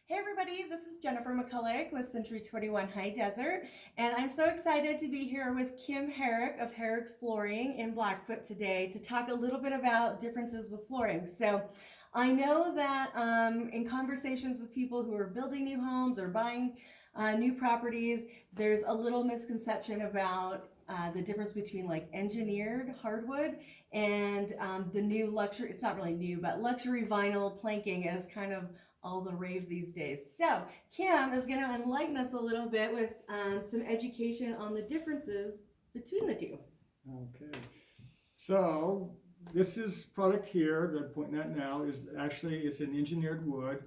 Hey everybody, this is Jennifer McCulloch with Century 21 High Desert, and I'm so excited to be here with Kim Herrick of Herrick's Flooring in Blackfoot today to talk a little bit about differences with flooring. So I know that in conversations with people who are building new homes or buying new properties, there's a little misconception about the difference between like engineered hardwood and the new luxury, it's not really new, but luxury vinyl planking is kind of all the rave these days. So Kim is going to enlighten us a little bit with some education on the differences between the two. Okay, so this is product here that I'm pointing at now is actually it's an engineered wood.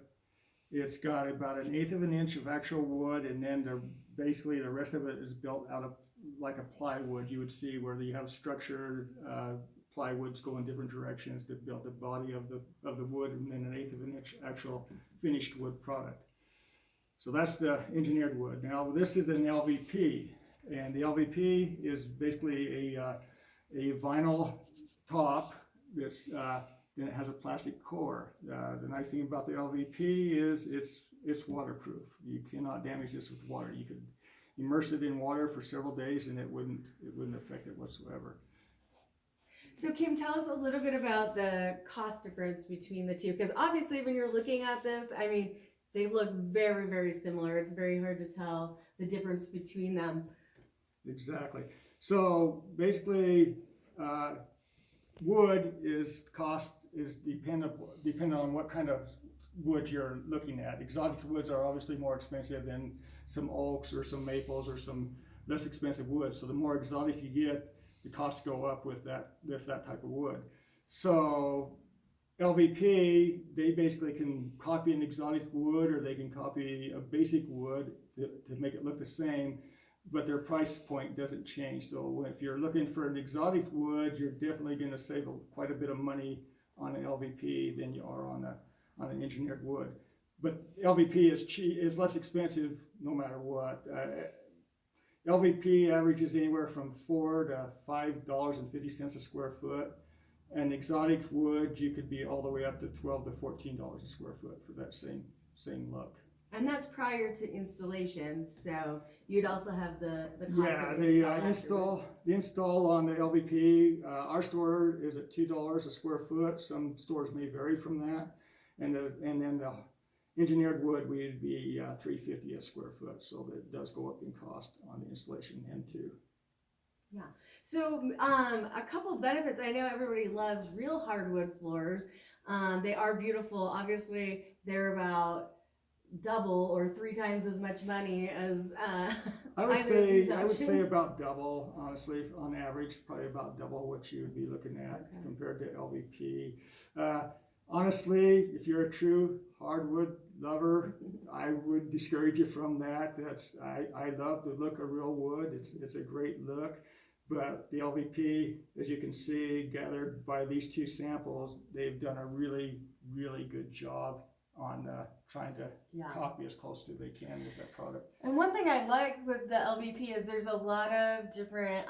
It's got about an eighth of an inch of actual wood, and then basically the rest of it is built out of like a plywood. You would see where you have structured plywoods go in different directions to build the body of the wood, and then an eighth of an inch actual finished wood product. So that's the engineered wood. Now this is an LVP, and the LVP is basically a vinyl top that's then it has a plastic core. The nice thing about the LVP is it's waterproof. You cannot damage this with water. You could immerse it in water for several days and it wouldn't affect it whatsoever. So Kim, tell us a little bit about the cost difference between the two, because obviously when you're looking at this, I mean, they look very, very similar. It's very hard to tell the difference between them. Exactly. So basically, wood is cost is dependent on what kind of wood you're looking at. Exotic woods are obviously more expensive than some oaks or some maples or some less expensive wood. So the more exotic you get, the costs go up with that type of wood. So LVP, they basically can copy an exotic wood or they can copy a basic wood to make it look the same, but their price point doesn't change. So if you're looking for an exotic wood, you're definitely going to save quite a bit of money on an LVP than you are on an engineered wood. But LVP is less expensive no matter what. LVP averages anywhere from $4 to $5.50 a square foot. And exotic wood, you could be all the way up to $12 to $14 a square foot for that same look. And that's prior to installation, so you'd also have the cost Yeah, of the install on the LVP. Our store is at $2 a square foot. Some stores may vary from that, and then the engineered wood would be $3.50 a square foot. So that does go up in cost on the installation end too. Yeah. So a couple benefits. I know everybody loves real hardwood floors. They are beautiful. Obviously, they're about double or three times as much money as I would say about double, honestly, on average, probably about double what you would be looking at compared to LVP. Honestly, if you're a true hardwood lover, I would discourage you from that. I love the look of real wood. It's a great look. But the LVP, as you can see, gathered by these two samples, they've done a really, really good job on trying to copy as close to they can with that product. And one thing I like with the LVP is there's a lot of different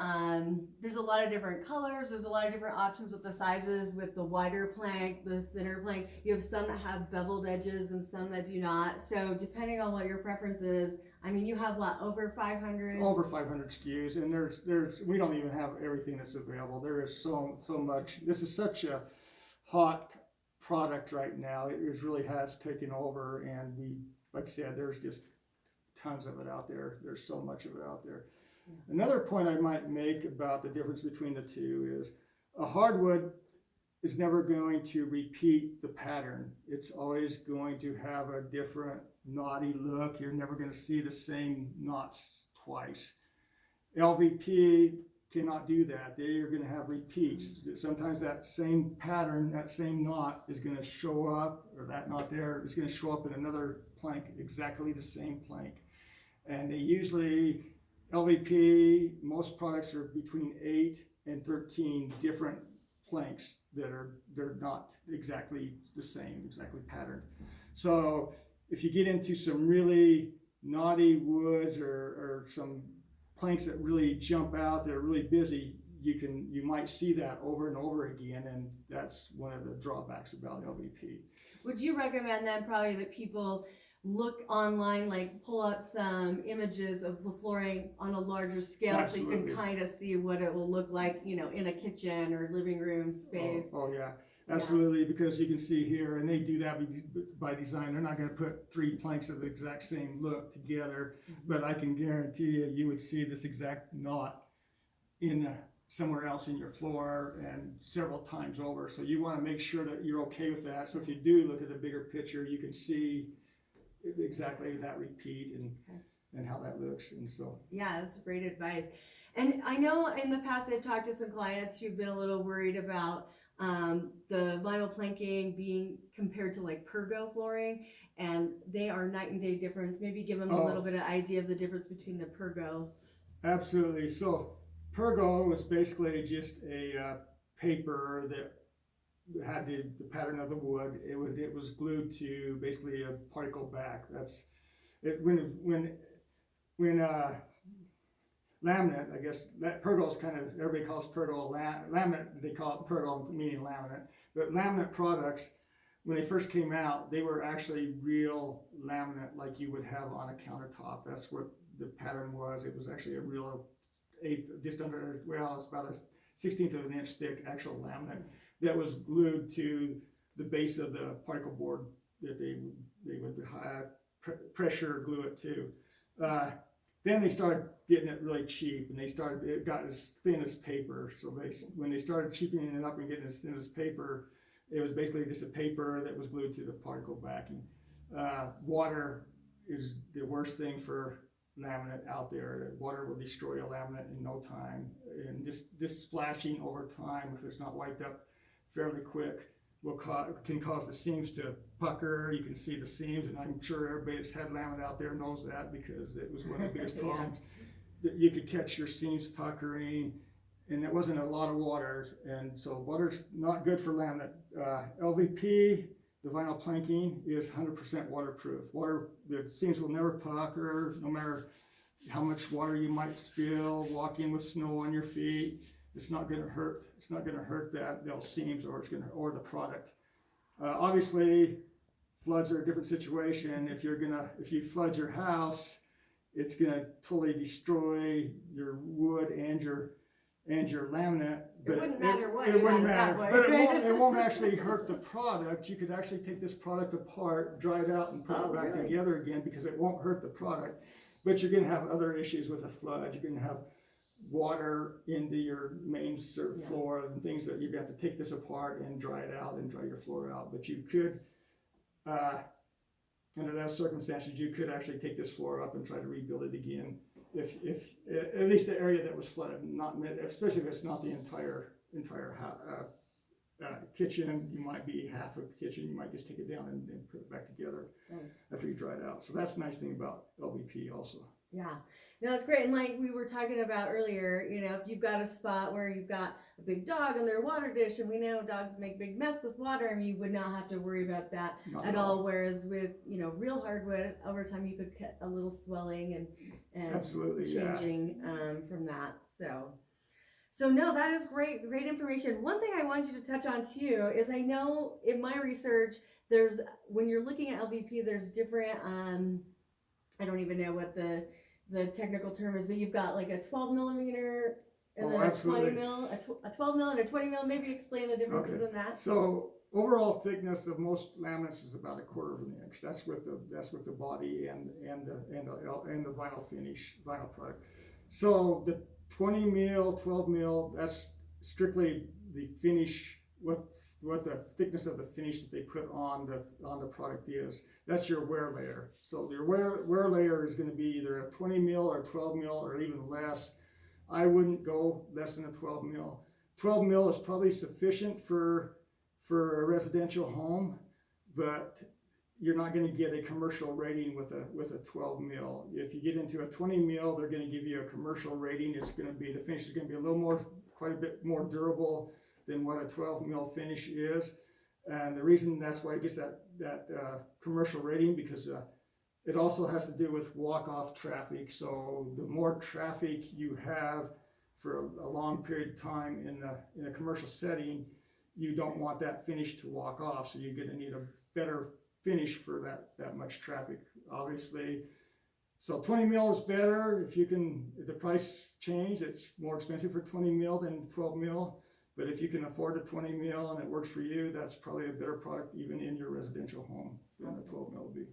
colors. There's a lot of different options with the sizes, with the wider plank, the thinner plank. You have some that have beveled edges and some that do not. So depending on what your preference is, I mean, you have what, over 500? Over 500 SKUs, and there's we don't even have everything that's available. There is so much. This is such a hot product right now. It really has taken over, and like I said, there's just tons of it out there. There's so much of it out there. Yeah. Another point I might make about the difference between the two is a hardwood is never going to repeat the pattern. It's always going to have a different knotty look. You're never going to see the same knots twice. LVP cannot do that. They are going to have repeats. Sometimes that same pattern, that same knot is going to show up, or that knot there is going to show up in another plank, exactly the same plank. And they usually, LVP, most products are between 8 and 13 different planks they're not exactly the same, exactly patterned. So if you get into some really knotty woods or some planks that really jump out, they're really busy, you might see that over and over again, and that's one of the drawbacks about LVP. Would you recommend then probably that people look online, like pull up some images of the flooring on a larger scale so you Absolutely. can kind of see what it will look like, in a kitchen or living room space. Oh yeah, absolutely, because you can see here, and they do that by design. They're not going to put 3 planks of the exact same look together, but I can guarantee you would see this exact knot in somewhere else in your floor and several times over. So you want to make sure that you're okay with that. So if you do look at the bigger picture, you can see exactly that repeat and how that looks. And so Yeah, that's great advice. And I know in the past I've talked to some clients who've been a little worried about the vinyl planking being compared to like Pergo flooring, and they are night and day difference. Maybe give them a little bit of idea of the difference between the Pergo. Absolutely. So Pergo was basically just a paper that had the pattern of the wood. It was glued to basically a particle back. That's it. When laminate, I guess that Pergo is kind of, everybody calls Pergo laminate. They call it Pergo meaning laminate. But laminate products, when they first came out, they were actually real laminate like you would have on a countertop. That's what the pattern was. It was actually a real eighth, just under, well, it's about a 1/16 of an inch thick actual laminate that was glued to the base of the particle board that they would pressure glue it to. Then they started getting it really cheap, and it got as thin as paper. So when they started cheapening it up and getting as thin as paper, it was basically just a paper that was glued to the particle backing. Water is the worst thing for laminate out there. Water will destroy a laminate in no time, and just splashing over time, if it's not wiped up fairly quick, can cause the seams to pucker. You can see the seams, and I'm sure everybody that's had laminate out there knows that, because it was one of the biggest problems. That you could catch your seams puckering, and it wasn't a lot of water, and so water's not good for laminate. LVP, the vinyl planking, is 100% waterproof. The seams will never pucker, no matter how much water you might spill, walking with snow on your feet. It's not going to hurt. It's not going to hurt those seams, or the product. Obviously, floods are a different situation. If you flood your house, it's going to totally destroy your wood and your laminate. But it wouldn't matter what. It wouldn't matter. But it won't actually hurt the product. You could actually take this product apart, dry it out, and put it back together again, because it won't hurt the product. But you're going to have other issues with a flood. You're going to have water into your main floor and things that you're going to have to take this apart and dry it out and dry your floor out. But you could, under those circumstances, you could actually take this floor up and try to rebuild it again. If at least the area that was flooded, especially if it's not the entire kitchen. You might be half a kitchen. You might just take it down and put it back together after you dry it out. So that's the nice thing about LVP also. Yeah, no, that's great. And like we were talking about earlier, if you've got a spot where you've got a big dog in their water dish, and we know dogs make big mess with water, and you would not have to worry about that at all. Whereas with, real hardwood, over time you could get a little swelling and absolutely changing from that. So no, that is great information. One thing I want you to touch on too is, I know in my research, when you're looking at LVP, there's different, I don't even know what the technical term is, but you've got like a 12 millimeter and then absolutely. a 20 mil, a 12 mil and a 20 mil. Maybe explain the differences in that. So overall thickness of most laminates is about 1/4 of an inch. That's with the body and the vinyl product. So the 20 mil, 12 mil, that's strictly the finish, what the thickness of the finish that they put on the product is. That's your wear layer. So your wear layer is going to be either a 20 mil or 12 mil or even less. I wouldn't go less than a 12 mil. 12 mil is probably sufficient for a residential home, but you're not going to get a commercial rating with a 12 mil. If you get into a 20 mil, they're going to give you a commercial rating. The finish is going to be quite a bit more durable than what a 12 mil finish is. And the reason that's why it gets that commercial rating, because it also has to do with walk-off traffic. So the more traffic you have for a long period of time in a commercial setting, you don't want that finish to walk off. So you're going to need a better finish for that much traffic, obviously. So 20 mil is better. If the price change, it's more expensive for 20 mil than 12 mil. But if you can afford a 20 mil and it works for you, that's probably a better product even in your residential home than the 12 mil would be.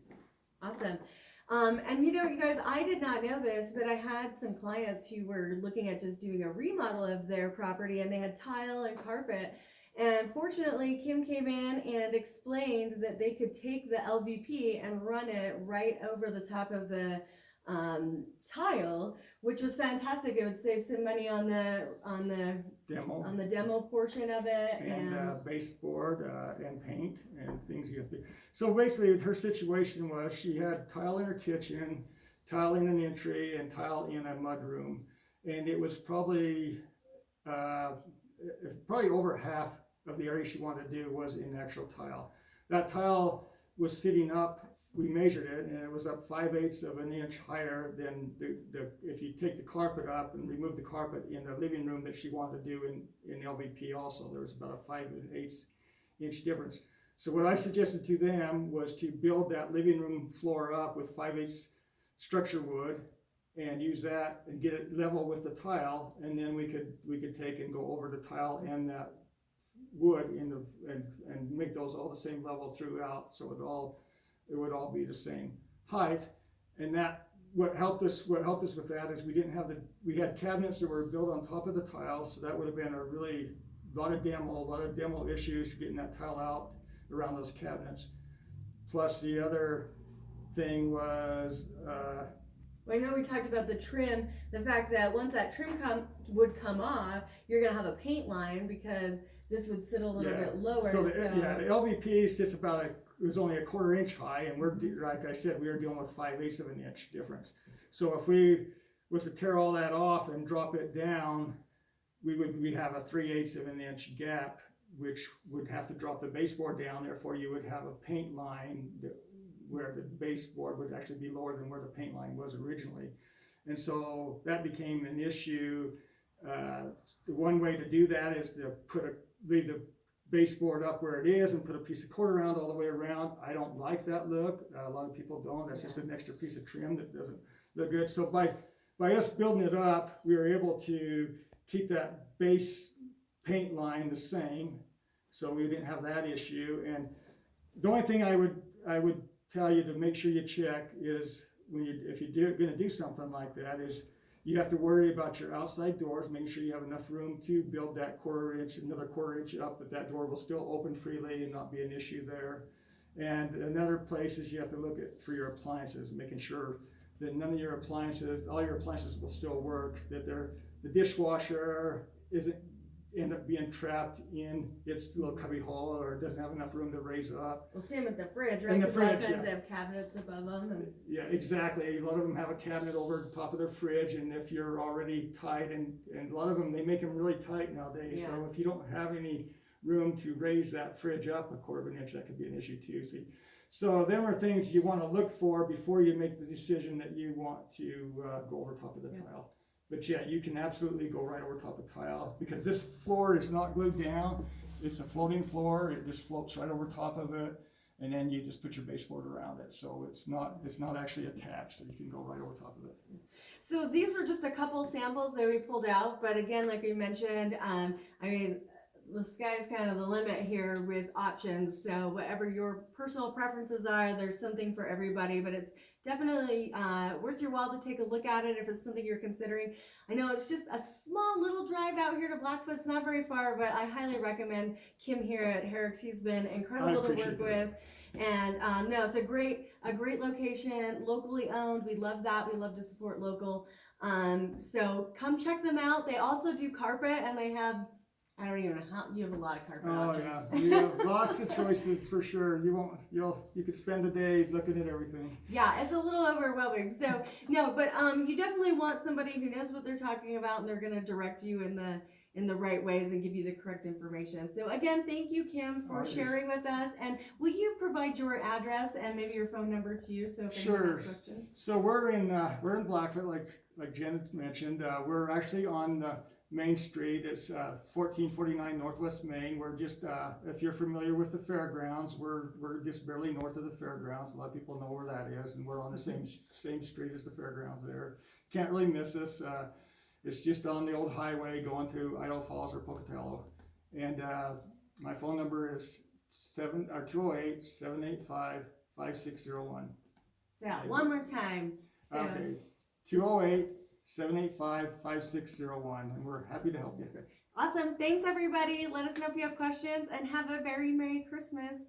Awesome. And you guys, I did not know this, but I had some clients who were looking at just doing a remodel of their property, and they had tile and carpet. And fortunately, Kim came in and explained that they could take the LVP and run it right over the top of the tile, which was fantastic. It would save some money on the demo portion of it, and baseboard and paint and things you have to. So basically, her situation was she had tile in her kitchen, tile in an entry, and tile in a mud room, and it was probably over half of the area she wanted to do was in actual tile. That tile was sitting up. We measured it, and it was up 5/8 of an inch higher than if you take the carpet up and remove the carpet in the living room that she wanted to do in LVP also. There was about a 5/8 inch difference. So what I suggested to them was to build that living room floor up with 5/8 structure wood and use that and get it level with the tile, and then we could take and go over the tile and that wood and make those all the same level throughout, so it would all be the same height. And that what helped us with that is we had cabinets that were built on top of the tiles, so that would have been a lot of demo issues getting that tile out around those cabinets. Plus the other thing was well, I know we talked about the trim, the fact that once that trim would come off, you're gonna have a paint line because this would sit a little bit lower. So the LVP is just it was only a 1/4 inch high, and like I said, we were dealing with 5/8 of an inch difference. So if we was to tear all that off and drop it down, we have a 3/8 of an inch gap, which would have to drop the baseboard down. Therefore, you would have a paint line where the baseboard would actually be lower than where the paint line was originally. And so that became an issue. The one way to do that is to leave the baseboard up where it is and put a piece of cord around all the way around. I don't like that look. A lot of people don't. That's just an extra piece of trim that doesn't look good. So by us building it up, we were able to keep that base paint line the same, so we didn't have that issue. And the only thing I would tell you to make sure you check is if you're going to do something like that is you have to worry about your outside doors, making sure you have enough room to build that another 1/4 inch up, but that door will still open freely and not be an issue there. And another place is you have to look for your appliances, making sure that all your appliances will still work, that the dishwasher isn't end up being trapped in its little cubby hole or doesn't have enough room to raise up. Well, same with the fridge, right? And the Because a lot of fridge, times they have cabinets above them. Yeah, exactly. A lot of them have a cabinet over the top of their fridge, and if you're already tight, and a lot of them, they make them really tight nowadays. Yeah. So if you don't have any room to raise that fridge up a 1/4 inch, that could be an issue too. So them are things you want to look for before you make the decision that you want to go over top of the tile. But yeah, you can absolutely go right over top of tile because this floor is not glued down. It's a floating floor. It just floats right over top of it, and then you just put your baseboard around it. So it's not actually attached, so you can go right over top of it. So these were just a couple samples that we pulled out, but again, like we mentioned, the sky's kind of the limit here with options. So whatever your personal preferences are, there's something for everybody, but it's definitely worth your while to take a look at it if it's something you're considering. I know it's just a small little drive out here to Blackfoot. It's not very far, but I highly recommend Kim here at Herrick's. He's been incredible to work with. And no, it's a great location, locally owned. We love that. We love to support local. So come check them out. They also do carpet, and they have, I don't even know how, you have a lot of carpet options. Yeah, you have lots of choices for sure. You could spend a day looking at everything. Yeah, it's a little overwhelming. So no, but you definitely want somebody who knows what they're talking about, and they're going to direct you in the right ways and give you the correct information. So again, thank you, Kim, for sharing with us. And will you provide your address and maybe your phone number too, so if anyone has questions? So we're in Blackfoot, like Janet mentioned. We're actually on Main Street. It's 1449 Northwest Main. We're just, if you're familiar with the fairgrounds, we're just barely north of the fairgrounds. A lot of people know where that is, and we're on the same street as the fairgrounds there. Can't really miss us. It's just on the old highway going to Idaho Falls or Pocatello. And my phone number is 208-785-5601. Yeah, one more time. So, Okay, 208-785-5601, and we're happy to help you. awesome. Thanks, everybody. Let us know if you have questions, and have a very Merry Christmas.